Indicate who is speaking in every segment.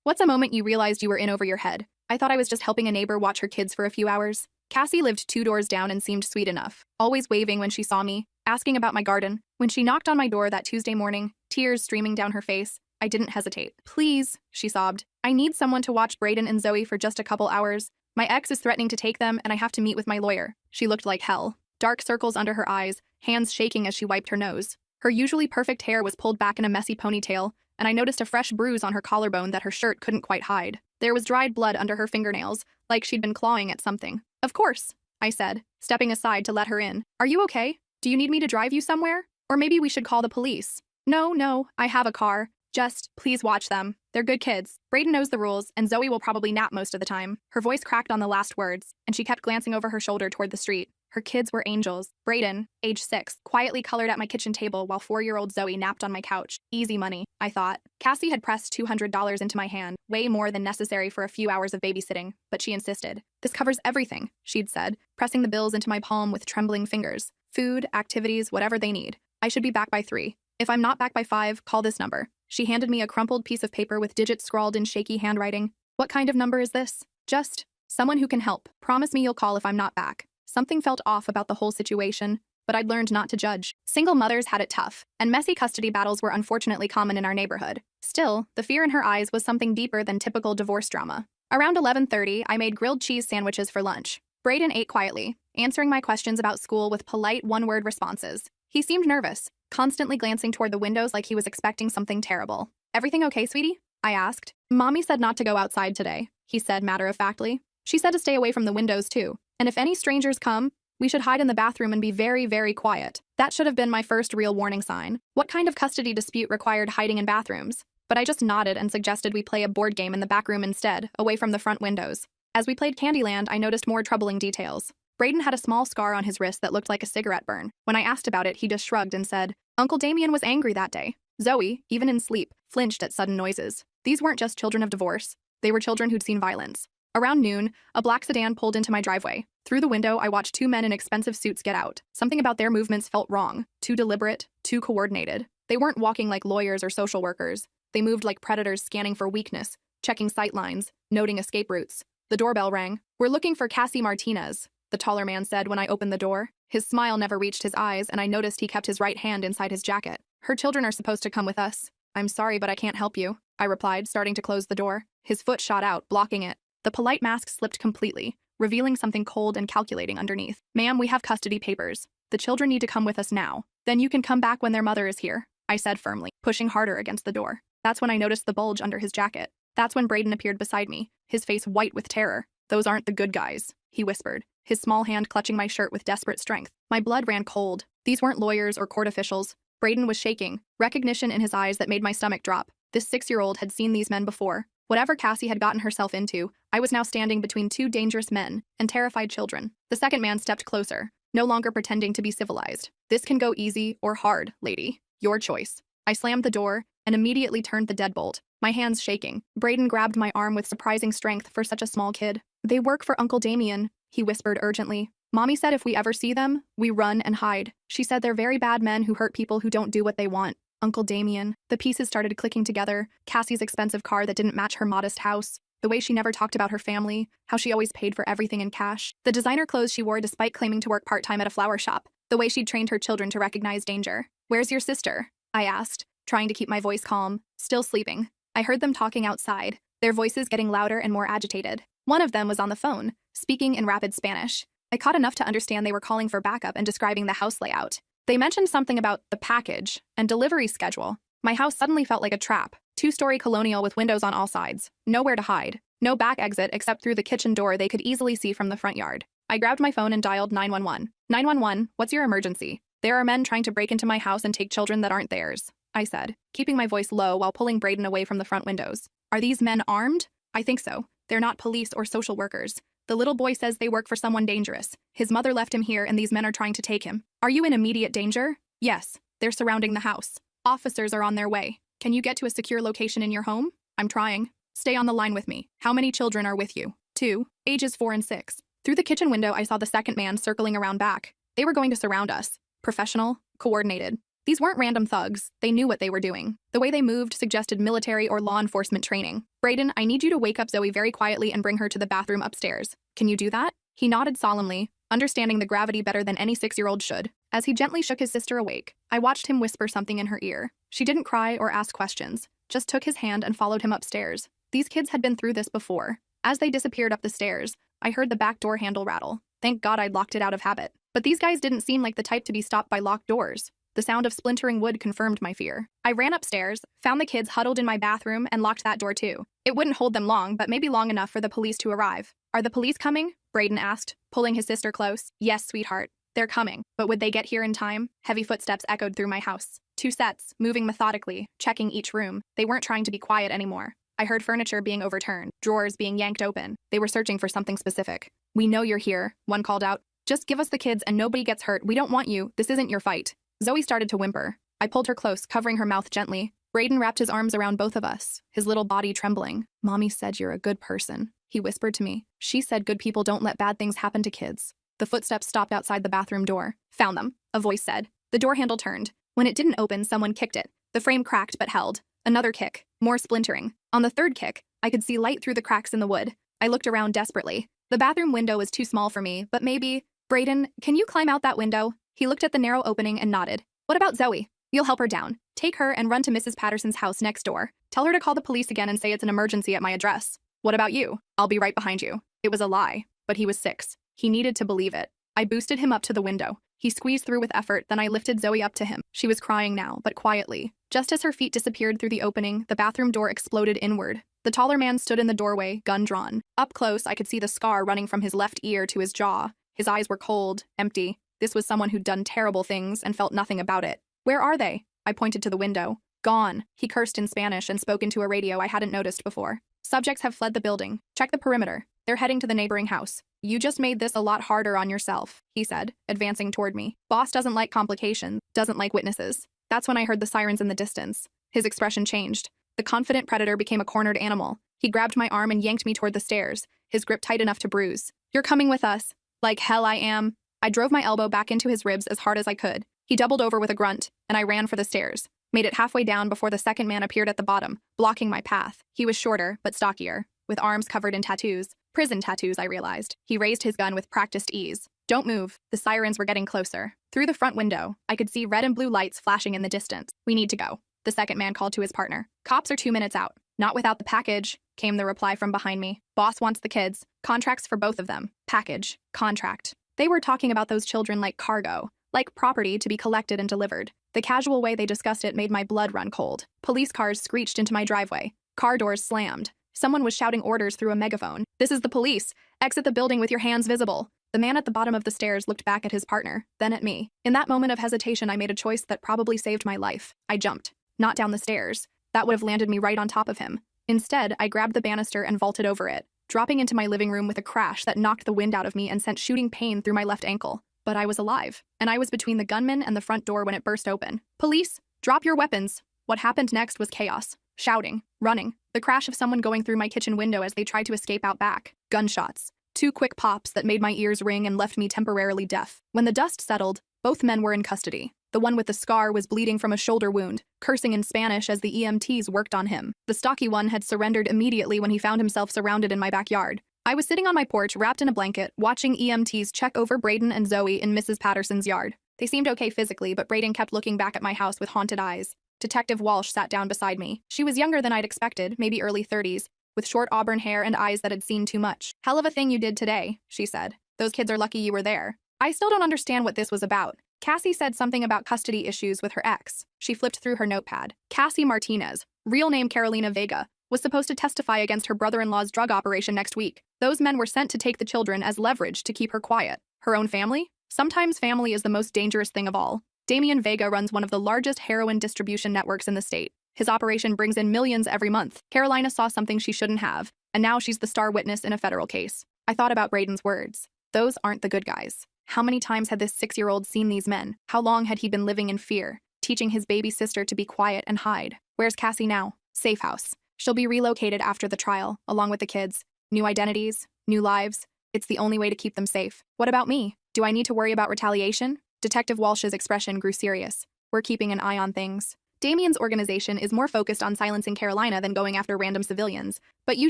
Speaker 1: What's a moment you realized you were in over your head? I thought I was just helping a neighbor watch her kids for a few hours. Cassie lived 2 doors down and seemed sweet enough, always waving when she saw me, asking about my garden. When she knocked on my door that Tuesday morning, tears streaming down her face, I didn't hesitate. "Please," she sobbed. "I need someone to watch Brayden and Zoe for just a couple hours. My ex is threatening to take them and I have to meet with my lawyer." She looked like hell. Dark circles under her eyes, hands shaking as she wiped her nose. Her usually perfect hair was pulled back in a messy ponytail, and I noticed a fresh bruise on her collarbone that her shirt couldn't quite hide. There was dried blood under her fingernails, like she'd been clawing at something. "Of course," I said, stepping aside to let her in. "Are you okay? Do you need me to drive you somewhere? Or maybe we should call the police." No, I have a car. Just, please watch them. They're good kids. Brayden knows the rules, and Zoe will probably nap most of the time." Her voice cracked on the last words, and she kept glancing over her shoulder toward the street. Her kids were angels. Brayden, age 6, quietly colored at my kitchen table while 4-year-old Zoe napped on my couch. Easy money, I thought. Cassie had pressed $200 into my hand, way more than necessary for a few hours of babysitting, but she insisted. "This covers everything," she'd said, pressing the bills into my palm with trembling fingers. "Food, activities, whatever they need. I should be back by 3. If I'm not back by 5, call this number." She handed me a crumpled piece of paper with digits scrawled in shaky handwriting. "What kind of number is this?" "Just someone who can help. Promise me you'll call if I'm not back." Something felt off about the whole situation, but I'd learned not to judge. Single mothers had it tough, and messy custody battles were unfortunately common in our neighborhood. Still, the fear in her eyes was something deeper than typical divorce drama. Around 11:30, I made grilled cheese sandwiches for lunch. Brayden ate quietly, answering my questions about school with polite one-word responses. He seemed nervous, constantly glancing toward the windows like he was expecting something terrible. "Everything okay, sweetie?" I asked. "Mommy said not to go outside today," he said matter-of-factly. "She said to stay away from the windows, too. And if any strangers come, we should hide in the bathroom and be very, very quiet." That should have been my first real warning sign. What kind of custody dispute required hiding in bathrooms? But I just nodded and suggested we play a board game in the back room instead, away from the front windows. As we played Candyland, I noticed more troubling details. Brayden had a small scar on his wrist that looked like a cigarette burn. When I asked about it, he just shrugged and said, "Uncle Damien was angry that day." Zoe, even in sleep, flinched at sudden noises. These weren't just children of divorce. They were children who'd seen violence. Around noon, a black sedan pulled into my driveway. Through the window, I watched 2 men in expensive suits get out. Something about their movements felt wrong, too deliberate, too coordinated. They weren't walking like lawyers or social workers. They moved like predators scanning for weakness, checking sight lines, noting escape routes. The doorbell rang. "We're looking for Cassie Martinez," the taller man said when I opened the door. His smile never reached his eyes, and I noticed he kept his right hand inside his jacket. "Her children are supposed to come with us." "I'm sorry, but I can't help you," I replied, starting to close the door. His foot shot out, blocking it. The polite mask slipped completely, revealing something cold and calculating underneath. "Ma'am, we have custody papers. The children need to come with us now. Then you can come back when their mother is here," I said firmly, pushing harder against the door. That's when I noticed the bulge under his jacket. That's when Brayden appeared beside me, his face white with terror. "Those aren't the good guys," he whispered, his small hand clutching my shirt with desperate strength. My blood ran cold. These weren't lawyers or court officials. Brayden was shaking, recognition in his eyes that made my stomach drop. This 6-year-old had seen these men before. Whatever Cassie had gotten herself into, I was now standing between 2 dangerous men and terrified children. The second man stepped closer, no longer pretending to be civilized. "This can go easy or hard, lady. Your choice." I slammed the door and immediately turned the deadbolt, my hands shaking. Brayden grabbed my arm with surprising strength for such a small kid. "They work for Uncle Damien," he whispered urgently. "Mommy said if we ever see them, we run and hide. She said they're very bad men who hurt people who don't do what they want." Uncle Damien. The pieces started clicking together. Cassie's expensive car that didn't match her modest house. The way she never talked about her family. How she always paid for everything in cash. The designer clothes she wore despite claiming to work part-time at a flower shop. The way she'd trained her children to recognize danger. "Where's your sister?" I asked, trying to keep my voice calm. "Still sleeping." I heard them talking outside, their voices getting louder and more agitated. One of them was on the phone, speaking in rapid Spanish. I caught enough to understand they were calling for backup and describing the house layout. They mentioned something about the package and delivery schedule. My house suddenly felt like a trap. 2-story colonial with windows on all sides. Nowhere to hide. No back exit except through the kitchen door they could easily see from the front yard. I grabbed my phone and dialed 911. "911, what's your emergency?" "There are men trying to break into my house and take children that aren't theirs," I said, keeping my voice low while pulling Brayden away from the front windows. "Are these men armed?" "I think so. They're not police or social workers. The little boy says they work for someone dangerous. His mother left him here and these men are trying to take him." "Are you in immediate danger?" "Yes. They're surrounding the house. Officers are on their way. Can you get to a secure location in your home?" "I'm trying." "Stay on the line with me. How many children are with you?" "2, ages 4 and 6. Through the kitchen window, I saw the second man circling around back. They were going to surround us. Professional, coordinated. These weren't random thugs. They knew what they were doing. The way they moved suggested military or law enforcement training. Brayden, I need you to wake up Zoe very quietly and bring her to the bathroom upstairs. Can you do that? He nodded solemnly, understanding the gravity better than any 6-year-old should. As he gently shook his sister awake, I watched him whisper something in her ear. She didn't cry or ask questions, just took his hand and followed him upstairs. These kids had been through this before. As they disappeared up the stairs, I heard the back door handle rattle. Thank God I'd locked it out of habit. But these guys didn't seem like the type to be stopped by locked doors. The sound of splintering wood confirmed my fear. I ran upstairs, found the kids huddled in my bathroom, and locked that door too. It wouldn't hold them long, but maybe long enough for the police to arrive. Are the police coming? Brayden asked, pulling his sister close. Yes, sweetheart. They're coming. But would they get here in time? Heavy footsteps echoed through my house. 2 sets, moving methodically, checking each room. They weren't trying to be quiet anymore. I heard furniture being overturned, drawers being yanked open. They were searching for something specific. We know you're here, one called out. Just give us the kids and nobody gets hurt. We don't want you. This isn't your fight. Zoe started to whimper. I pulled her close, covering her mouth gently. Brayden wrapped his arms around both of us, his little body trembling. Mommy said you're a good person, he whispered to me. She said good people don't let bad things happen to kids. The footsteps stopped outside the bathroom door. Found them, a voice said. The door handle turned. When it didn't open, someone kicked it. The frame cracked but held. Another kick, more splintering. On the third kick, I could see light through the cracks in the wood. I looked around desperately. The bathroom window was too small for me, but maybe... Brayden, can you climb out that window? He looked at the narrow opening and nodded. What about Zoe? You'll help her down. Take her and run to Mrs. Patterson's house next door. Tell her to call the police again and say it's an emergency at my address. What about you? I'll be right behind you. It was a lie, but he was 6. He needed to believe it. I boosted him up to the window. He squeezed through with effort, then I lifted Zoe up to him. She was crying now, but quietly. Just as her feet disappeared through the opening, the bathroom door exploded inward. The taller man stood in the doorway, gun drawn. Up close, I could see the scar running from his left ear to his jaw. His eyes were cold, empty. This was someone who'd done terrible things and felt nothing about it. Where are they? I pointed to the window. Gone. He cursed in Spanish and spoke into a radio I hadn't noticed before. Subjects have fled the building. Check the perimeter. They're heading to the neighboring house. You just made this a lot harder on yourself, he said, advancing toward me. Boss doesn't like complications, doesn't like witnesses. That's when I heard the sirens in the distance. His expression changed. The confident predator became a cornered animal. He grabbed my arm and yanked me toward the stairs, his grip tight enough to bruise. You're coming with us. Like hell I am. I drove my elbow back into his ribs as hard as I could. He doubled over with a grunt, and I ran for the stairs. Made it halfway down before the second man appeared at the bottom, blocking my path. He was shorter, but stockier, with arms covered in tattoos. Prison tattoos, I realized. He raised his gun with practiced ease. Don't move. The sirens were getting closer. Through the front window, I could see red and blue lights flashing in the distance. We need to go. The second man called to his partner. Cops are 2 minutes out. Not without the package, came the reply from behind me. Boss wants the kids. Contracts for both of them. Package. Contract. They were talking about those children like cargo, like property to be collected and delivered. The casual way they discussed it made my blood run cold. Police cars screeched into my driveway. Car doors slammed. Someone was shouting orders through a megaphone. This is the police. Exit the building with your hands visible. The man at the bottom of the stairs looked back at his partner, then at me. In that moment of hesitation, I made a choice that probably saved my life. I jumped. Not down the stairs. That would have landed me right on top of him. Instead, I grabbed the banister and vaulted over it, dropping into my living room with a crash that knocked the wind out of me and sent shooting pain through my left ankle. But I was alive, and I was between the gunman and the front door when it burst open. Police, drop your weapons. What happened next was chaos. Shouting, running, the crash of someone going through my kitchen window as they tried to escape out back. Gunshots. 2 quick pops that made my ears ring and left me temporarily deaf. When the dust settled, both men were in custody. The one with the scar was bleeding from a shoulder wound, cursing in Spanish as the EMTs worked on him. The stocky one had surrendered immediately when he found himself surrounded in my backyard. I was sitting on my porch, wrapped in a blanket, watching EMTs check over Brayden and Zoe in Mrs. Patterson's yard. They seemed okay physically, but Brayden kept looking back at my house with haunted eyes. Detective Walsh sat down beside me. She was younger than I'd expected, maybe early 30s, with short auburn hair and eyes that had seen too much. Hell of a thing you did today, she said. Those kids are lucky you were there. I still don't understand what this was about. Cassie said something about custody issues with her ex. She flipped through her notepad. Cassie Martinez, real name Carolina Vega, was supposed to testify against her brother-in-law's drug operation next week. Those men were sent to take the children as leverage to keep her quiet. Her own family? Sometimes family is the most dangerous thing of all. Damian Vega runs one of the largest heroin distribution networks in the state. His operation brings in millions every month. Carolina saw something she shouldn't have, and now she's the star witness in a federal case. I thought about Brayden's words. Those aren't the good guys. How many times had this 6-year-old seen these men? How long had he been living in fear, teaching his baby sister to be quiet and hide? Where's Cassie now? Safe house. She'll be relocated after the trial, along with the kids. New identities, new lives. It's the only way to keep them safe. What about me? Do I need to worry about retaliation? Detective Walsh's expression grew serious. We're keeping an eye on things. Damien's organization is more focused on silencing Carolina than going after random civilians, but you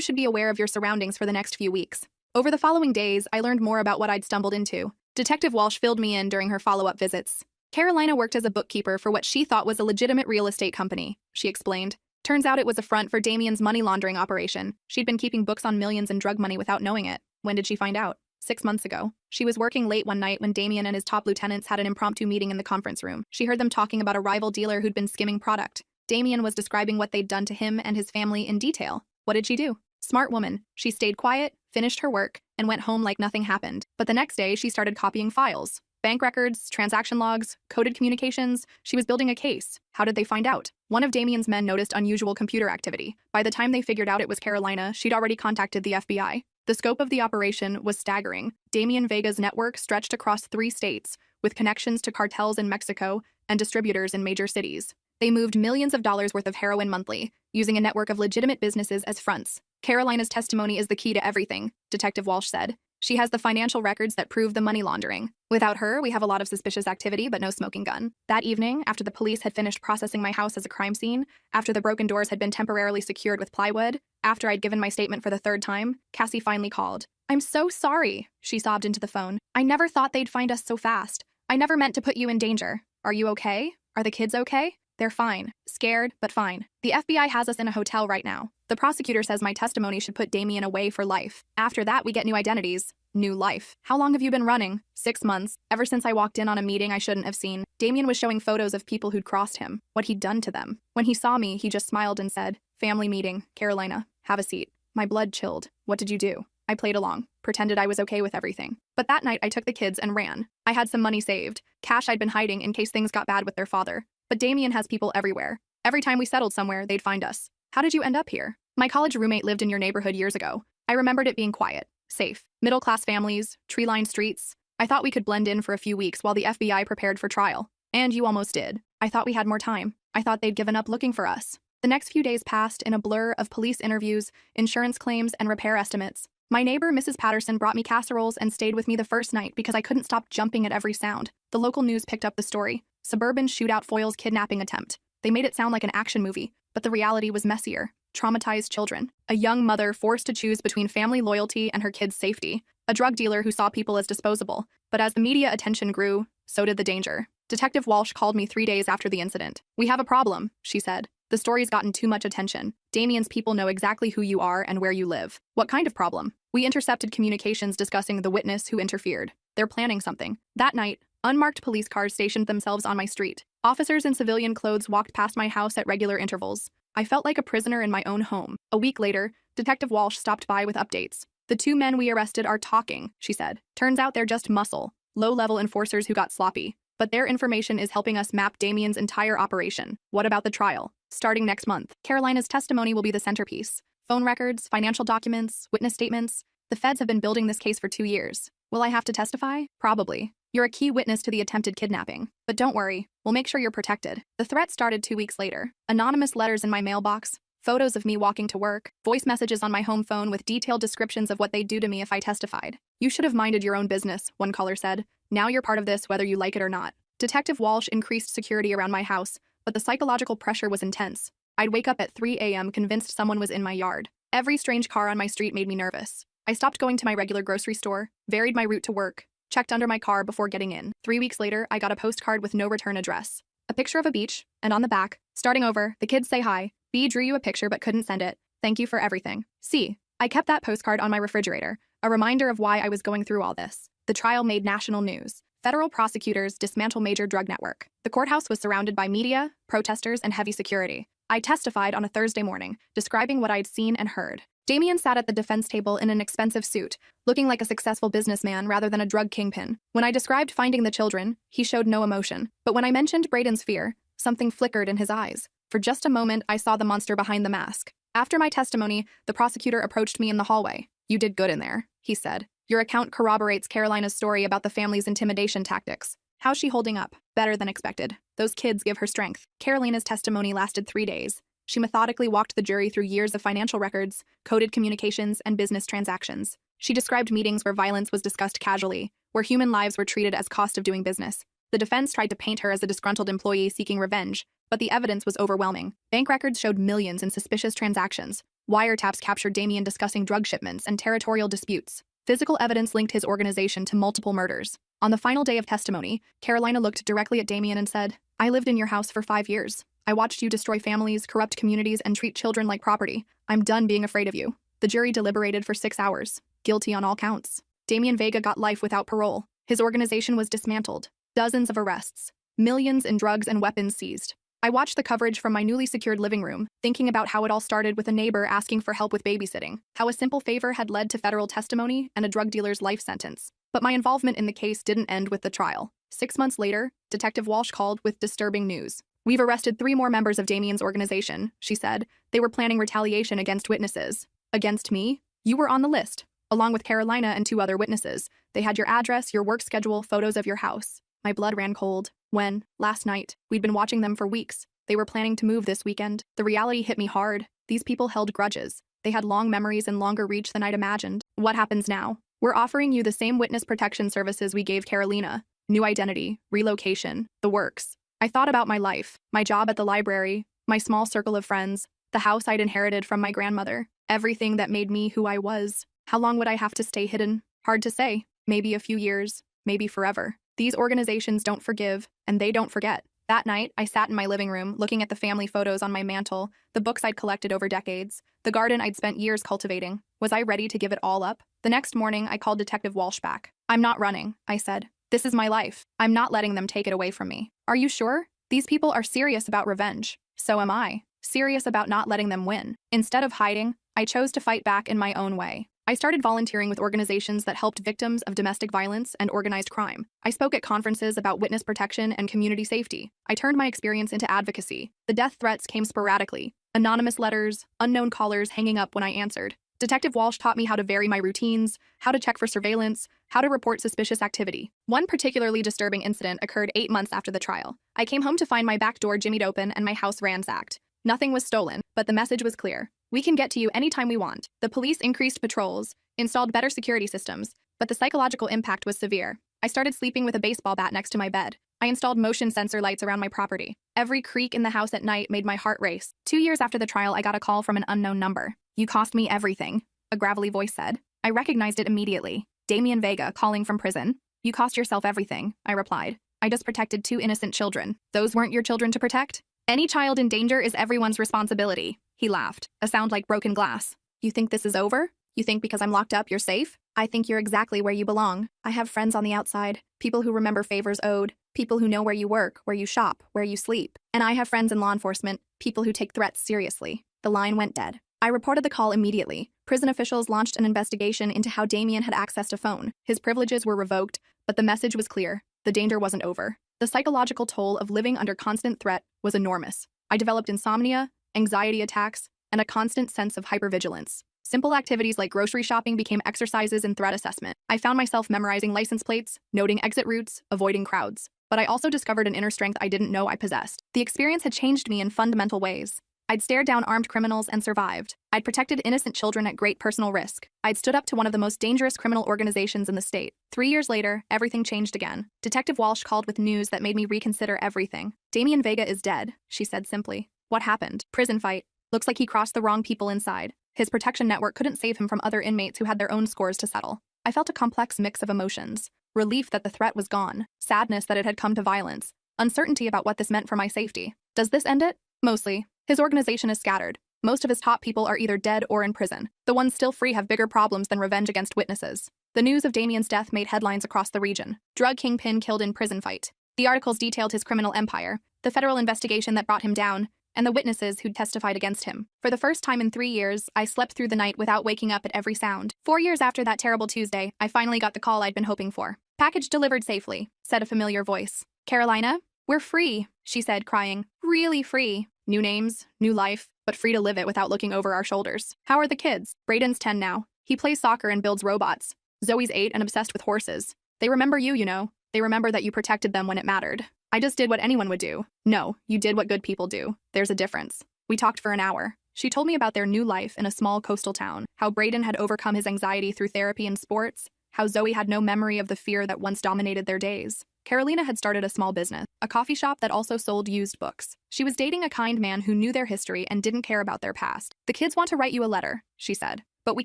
Speaker 1: should be aware of your surroundings for the next few weeks. Over the following days, I learned more about what I'd stumbled into. Detective Walsh filled me in during her follow-up visits. Carolina worked as a bookkeeper for what she thought was a legitimate real estate company, she explained. Turns out it was a front for Damien's money laundering operation. She'd been keeping books on millions in drug money without knowing it. When did she find out? 6 months ago. She was working late one night when Damien and his top lieutenants had an impromptu meeting in the conference room. She heard them talking about a rival dealer who'd been skimming product. Damien was describing what they'd done to him and his family in detail. What did she do? Smart woman. She stayed quiet, finished her work, and went home like nothing happened. But the next day, she started copying files. Bank records, transaction logs, coded communications. She was building a case. How did they find out? One of Damien's men noticed unusual computer activity. By the time they figured out it was Carolina, she'd already contacted the FBI. The scope of the operation was staggering. Damien Vega's network stretched across 3 states, with connections to cartels in Mexico and distributors in major cities. They moved millions of dollars worth of heroin monthly, using a network of legitimate businesses as fronts. Carolina's testimony is the key to everything, Detective Walsh said. She has the financial records that prove the money laundering. Without her, we have a lot of suspicious activity, but no smoking gun. That evening, after the police had finished processing my house as a crime scene, after the broken doors had been temporarily secured with plywood, after I'd given my statement for the 3rd time, Cassie finally called. "I'm so sorry," she sobbed into the phone. "I never thought they'd find us so fast. I never meant to put you in danger. Are you okay? Are the kids okay?" "They're fine. Scared, but fine. The FBI has us in a hotel right now. The prosecutor says my testimony should put Damien away for life. After that, we get new identities. New life. How long have you been running?" 6 months. Ever since I walked in on a meeting I shouldn't have seen. Damien was showing photos of people who'd crossed him, what he'd done to them. When he saw me, he just smiled and said, "Family meeting, Carolina. Have a seat." My blood chilled. What did you do? I played along, pretended I was okay with everything. But that night I took the kids and ran. I had some money saved, cash I'd been hiding in case things got bad with their father. But Damien has people everywhere. Every time we settled somewhere, they'd find us. How did you end up here? My college roommate lived in your neighborhood years ago. I remembered it being quiet, safe, middle-class families, tree-lined streets. I thought we could blend in for a few weeks while the FBI prepared for trial. And you almost did. I thought we had more time. I thought they'd given up looking for us. The next few days passed in a blur of police interviews, insurance claims, and repair estimates. My neighbor, Mrs. Patterson, brought me casseroles and stayed with me the first night because I couldn't stop jumping at every sound. The local news picked up the story. Suburban shootout foils kidnapping attempt. They made it sound like an action movie, but the reality was messier. Traumatized children. A young mother forced to choose between family loyalty and her kids' safety. A drug dealer who saw people as disposable. But as the media attention grew, so did the danger. Detective Walsh called me 3 days after the incident. "We have a problem," she said. "The story's gotten too much attention. Damien's people know exactly who you are and where you live." "What kind of problem?" "We intercepted communications discussing the witness who interfered. They're planning something." That night, unmarked police cars stationed themselves on my street. Officers in civilian clothes walked past my house at regular intervals. I felt like a prisoner in my own home. A week later, Detective Walsh stopped by with updates. "The 2 men we arrested are talking," she said. "Turns out they're just muscle, low-level enforcers who got sloppy. But their information is helping us map Damien's entire operation." "What about the trial?" "Starting next month. Carolina's testimony will be the centerpiece. Phone records, financial documents, witness statements. The feds have been building this case for 2 years. Will I have to testify? Probably. You're a key witness to the attempted kidnapping. But don't worry, we'll make sure you're protected." The threat started 2 weeks later. Anonymous letters in my mailbox, photos of me walking to work, voice messages on my home phone with detailed descriptions of what they'd do to me if I testified. "You should have minded your own business," one caller said. "Now you're part of this whether you like it or not." Detective Walsh increased security around my house, but the psychological pressure was intense. I'd wake up at 3 a.m. convinced someone was in my yard. Every strange car on my street made me nervous. I stopped going to my regular grocery store, varied my route to work, checked under my car before getting in. 3 weeks later, I got a postcard with no return address. A picture of a beach, and on the back, "Starting over, the kids say hi. B drew you a picture but couldn't send it. Thank you for everything. C." I kept that postcard on my refrigerator, a reminder of why I was going through all this. The trial made national news. Federal prosecutors dismantle major drug network. The courthouse was surrounded by media, protesters, and heavy security. I testified on a Thursday morning, describing what I'd seen and heard. Damien sat at the defense table in an expensive suit, looking like a successful businessman rather than a drug kingpin. When I described finding the children, he showed no emotion. But when I mentioned Braden's fear, something flickered in his eyes. For just a moment, I saw the monster behind the mask. After my testimony, the prosecutor approached me in the hallway. "You did good in there," he said. "Your account corroborates Carolina's story about the family's intimidation tactics. How's she holding up?" "Better than expected. Those kids give her strength." Carolina's testimony lasted 3 days. She methodically walked the jury through years of financial records, coded communications, and business transactions. She described meetings where violence was discussed casually, where human lives were treated as cost of doing business. The defense tried to paint her as a disgruntled employee seeking revenge, but the evidence was overwhelming. Bank records showed millions in suspicious transactions. Wiretaps captured Damien discussing drug shipments and territorial disputes. Physical evidence linked his organization to multiple murders. On the final day of testimony, Carolina looked directly at Damien and said, "I lived in your house for 5 years. I watched you destroy families, corrupt communities, and treat children like property. I'm done being afraid of you." The jury deliberated for 6 hours. Guilty on all counts. Damien Vega got life without parole. His organization was dismantled. Dozens of arrests. Millions in drugs and weapons seized. I watched the coverage from my newly secured living room, thinking about how it all started with a neighbor asking for help with babysitting, how a simple favor had led to federal testimony and a drug dealer's life sentence. But my involvement in the case didn't end with the trial. 6 months later, Detective Walsh called with disturbing news. "We've arrested 3 more members of Damien's organization," she said. "They were planning retaliation against witnesses." "Against me? You were on the list, along with Carolina and 2 other witnesses. They had your address, your work schedule, photos of your house." My blood ran cold. When, last night, we'd been watching them for weeks. They were planning to move this weekend. The reality hit me hard. These people held grudges. They had long memories and longer reach than I'd imagined. What happens now? We're offering you the same witness protection services we gave Carolina. New identity, relocation, the works. I thought about my life, my job at the library, my small circle of friends, the house I'd inherited from my grandmother, everything that made me who I was. How long would I have to stay hidden? Hard to say. Maybe a few years, maybe forever. These organizations don't forgive, and they don't forget. That night, I sat in my living room, looking at the family photos on my mantle, the books I'd collected over decades, the garden I'd spent years cultivating. Was I ready to give it all up? The next morning, I called Detective Walsh back. "I'm not running," I said. "This is my life. I'm not letting them take it away from me." "Are you sure? These people are serious about revenge. So am I. Serious about not letting them win." Instead of hiding, I chose to fight back in my own way. I started volunteering with organizations that helped victims of domestic violence and organized crime. I spoke at conferences about witness protection and community safety. I turned my experience into advocacy. The death threats came sporadically. Anonymous letters, unknown callers hanging up when I answered. Detective Walsh taught me how to vary my routines, how to check for surveillance, how to report suspicious activity. One particularly disturbing incident occurred 8 months after the trial. I came home to find my back door jimmied open and my house ransacked. Nothing was stolen, but the message was clear. "We can get to you anytime we want." The police increased patrols, installed better security systems, but the psychological impact was severe. I started sleeping with a baseball bat next to my bed. I installed motion sensor lights around my property. Every creak in the house at night made my heart race. 2 years after the trial, I got a call from an unknown number. "You cost me everything," a gravelly voice said. I recognized it immediately. Damien Vega calling from prison. "You cost yourself everything," I replied. "I just protected 2 innocent children. Those weren't your children to protect? Any child in danger is everyone's responsibility." He laughed, a sound like broken glass. "You think this is over? You think because I'm locked up, you're safe? I think you're exactly where you belong. I have friends on the outside, people who remember favors owed, people who know where you work, where you shop, where you sleep. And I have friends in law enforcement, people who take threats seriously." The line went dead. I reported the call immediately. Prison officials launched an investigation into how Damien had accessed a phone. His privileges were revoked, but the message was clear. The danger wasn't over. The psychological toll of living under constant threat was enormous. I developed insomnia, anxiety attacks, and a constant sense of hypervigilance. Simple activities like grocery shopping became exercises in threat assessment. I found myself memorizing license plates, noting exit routes, avoiding crowds. But I also discovered an inner strength I didn't know I possessed. The experience had changed me in fundamental ways. I'd stared down armed criminals and survived. I'd protected innocent children at great personal risk. I'd stood up to one of the most dangerous criminal organizations in the state. 3 years later, everything changed again. Detective Walsh called with news that made me reconsider everything. "Damien Vega is dead," she said simply. "What happened?" "Prison fight. Looks like he crossed the wrong people inside. His protection network couldn't save him from other inmates who had their own scores to settle." I felt a complex mix of emotions. Relief that the threat was gone. Sadness that it had come to violence. Uncertainty about what this meant for my safety. Does this end it? Mostly. His organization is scattered. Most of his top people are either dead or in prison. The ones still free have bigger problems than revenge against witnesses. The news of Damien's death made headlines across the region. Drug kingpin killed in prison fight. The articles detailed his criminal empire, the federal investigation that brought him down, and the witnesses who'd testified against him. For the first time in 3 years, I slept through the night without waking up at every sound. 4 years after that terrible Tuesday, I finally got the call I'd been hoping for. "Package delivered safely," said a familiar voice. "Carolina? We're free," she said, crying. "Really free. New names, new life, but free to live it without looking over our shoulders." "How are the kids?" "Brayden's 10 now. He plays soccer and builds robots. Zoe's 8 and obsessed with horses. They remember you, you know. They remember that you protected them when it mattered." "I just did what anyone would do." "No, you did what good people do. There's a difference." We talked for an hour. She told me about their new life in a small coastal town, how Brayden had overcome his anxiety through therapy and sports, how Zoe had no memory of the fear that once dominated their days. Carolina had started a small business, a coffee shop that also sold used books. She was dating a kind man who knew their history and didn't care about their past. "The kids want to write you a letter," she said, "but we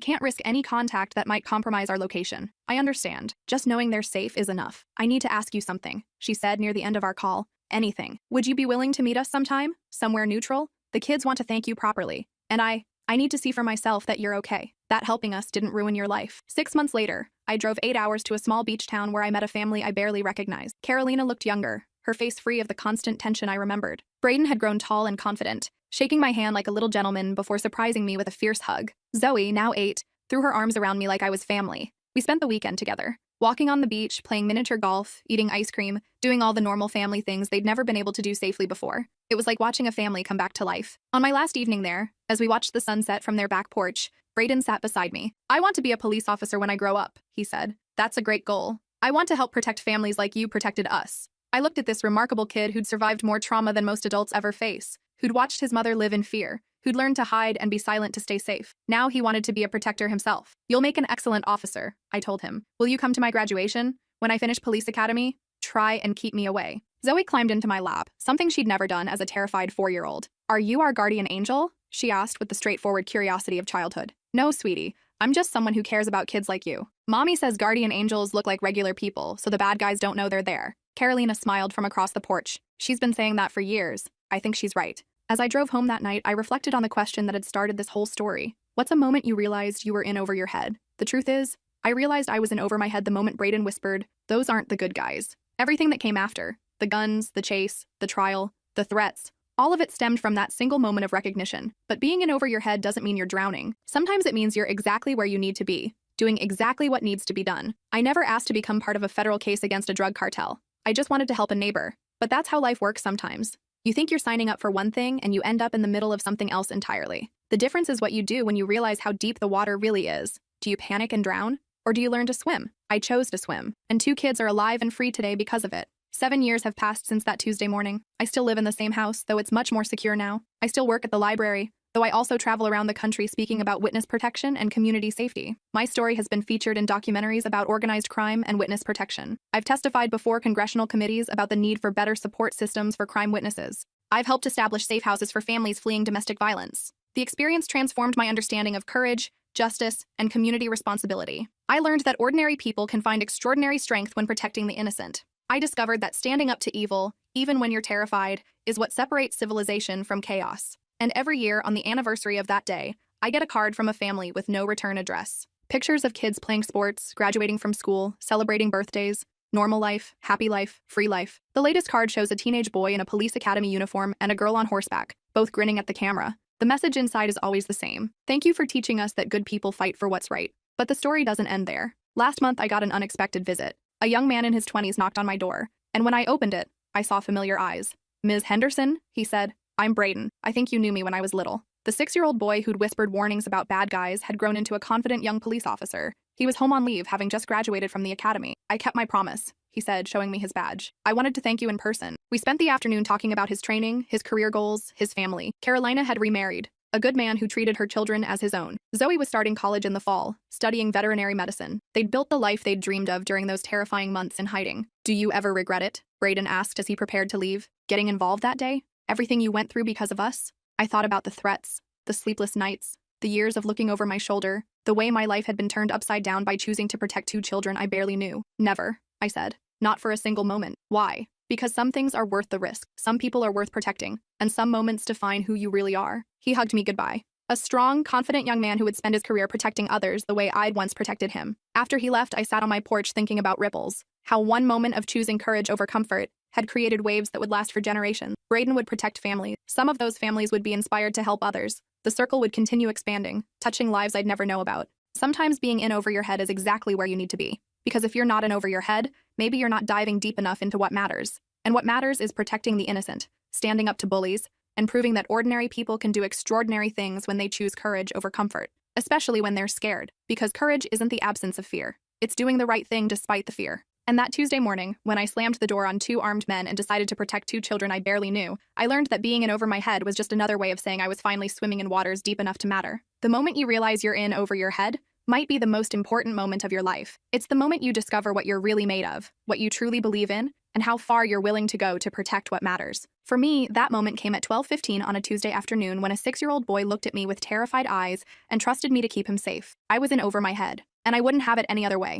Speaker 1: can't risk any contact that might compromise our location." "I understand. Just knowing they're safe is enough. I need to ask you something," she said near the end of our call. "Anything. Would you be willing to meet us sometime? Somewhere neutral? The kids want to thank you properly. And I need to see for myself that you're okay. That helping us didn't ruin your life." 6 months later, I drove 8 hours to a small beach town where I met a family I barely recognized. Carolina looked younger, her face free of the constant tension I remembered. Braden had grown tall and confident, shaking my hand like a little gentleman before surprising me with a fierce hug. Zoe, now 8, threw her arms around me like I was family. We spent the weekend together, walking on the beach, playing miniature golf, eating ice cream, doing all the normal family things they'd never been able to do safely before. It was like watching a family come back to life. On my last evening there, as we watched the sunset from their back porch, Braden sat beside me. "I want to be a police officer when I grow up," he said. "That's a great goal. I want to help protect families like you protected us." I looked at this remarkable kid who'd survived more trauma than most adults ever face, who'd watched his mother live in fear, who'd learned to hide and be silent to stay safe. Now he wanted to be a protector himself. "You'll make an excellent officer," I told him. "Will you come to my graduation? When I finish police academy? Try and keep me away." Zoe climbed into my lap, something she'd never done as a terrified 4-year-old. "Are you our guardian angel?" she asked with the straightforward curiosity of childhood. "No, sweetie. I'm just someone who cares about kids like you. Mommy says guardian angels look like regular people, so the bad guys don't know they're there." Carolina smiled from across the porch. "She's been saying that for years. I think she's right." As I drove home that night, I reflected on the question that had started this whole story. What's a moment you realized you were in over your head? The truth is, I realized I was in over my head the moment Braden whispered, "Those aren't the good guys." Everything that came after, the guns, the chase, the trial, the threats, all of it stemmed from that single moment of recognition. But being in over your head doesn't mean you're drowning. Sometimes it means you're exactly where you need to be, doing exactly what needs to be done. I never asked to become part of a federal case against a drug cartel. I just wanted to help a neighbor. But that's how life works sometimes. You think you're signing up for one thing and you end up in the middle of something else entirely. The difference is what you do when you realize how deep the water really is. Do you panic and drown? Or do you learn to swim? I chose to swim, and 2 kids are alive and free today because of it. 7 years have passed since that Tuesday morning. I still live in the same house, though it's much more secure now. I still work at the library, though I also travel around the country speaking about witness protection and community safety. My story has been featured in documentaries about organized crime and witness protection. I've testified before congressional committees about the need for better support systems for crime witnesses. I've helped establish safe houses for families fleeing domestic violence. The experience transformed my understanding of courage, justice, and community responsibility. I learned that ordinary people can find extraordinary strength when protecting the innocent. I discovered that standing up to evil, even when you're terrified, is what separates civilization from chaos. And every year, on the anniversary of that day, I get a card from a family with no return address. Pictures of kids playing sports, graduating from school, celebrating birthdays, normal life, happy life, free life. The latest card shows a teenage boy in a police academy uniform and a girl on horseback, both grinning at the camera. The message inside is always the same. Thank you for teaching us that good people fight for what's right. But the story doesn't end there. Last month, I got an unexpected visit. A young man in his 20s knocked on my door, and when I opened it, I saw familiar eyes. "Ms. Henderson?" he said. "I'm Braden. I think you knew me when I was little." The 6-year-old boy who'd whispered warnings about bad guys had grown into a confident young police officer. He was home on leave, having just graduated from the academy. "I kept my promise," he said, showing me his badge. "I wanted to thank you in person." We spent the afternoon talking about his training, his career goals, his family. Carolina had remarried, a good man who treated her children as his own. Zoe was starting college in the fall, studying veterinary medicine. They'd built the life they'd dreamed of during those terrifying months in hiding. "Do you ever regret it?" Braden asked as he prepared to leave. "Getting involved that day? Everything you went through because of us?" I thought about the threats, the sleepless nights, the years of looking over my shoulder, the way my life had been turned upside down by choosing to protect 2 children I barely knew. "Never," I said. "Not for a single moment." "Why?" "Because some things are worth the risk, some people are worth protecting, and some moments define who you really are." He hugged me goodbye. A strong, confident young man who would spend his career protecting others the way I'd once protected him. After he left, I sat on my porch thinking about ripples, how one moment of choosing courage over comfort had created waves that would last for generations. Braden would protect families. Some of those families would be inspired to help others. The circle would continue expanding, touching lives I'd never know about. Sometimes being in over your head is exactly where you need to be. Because if you're not in over your head, maybe you're not diving deep enough into what matters. And what matters is protecting the innocent, standing up to bullies, and proving that ordinary people can do extraordinary things when they choose courage over comfort, especially when they're scared, because courage isn't the absence of fear. It's doing the right thing despite the fear. And that Tuesday morning, when I slammed the door on 2 armed men and decided to protect 2 children I barely knew, I learned that being in over my head was just another way of saying I was finally swimming in waters deep enough to matter. The moment you realize you're in over your head might be the most important moment of your life. It's the moment you discover what you're really made of, what you truly believe in, and how far you're willing to go to protect what matters. For me, that moment came at 12:15 on a Tuesday afternoon when a 6-year-old boy looked at me with terrified eyes and trusted me to keep him safe. I was in over my head, and I wouldn't have it any other way.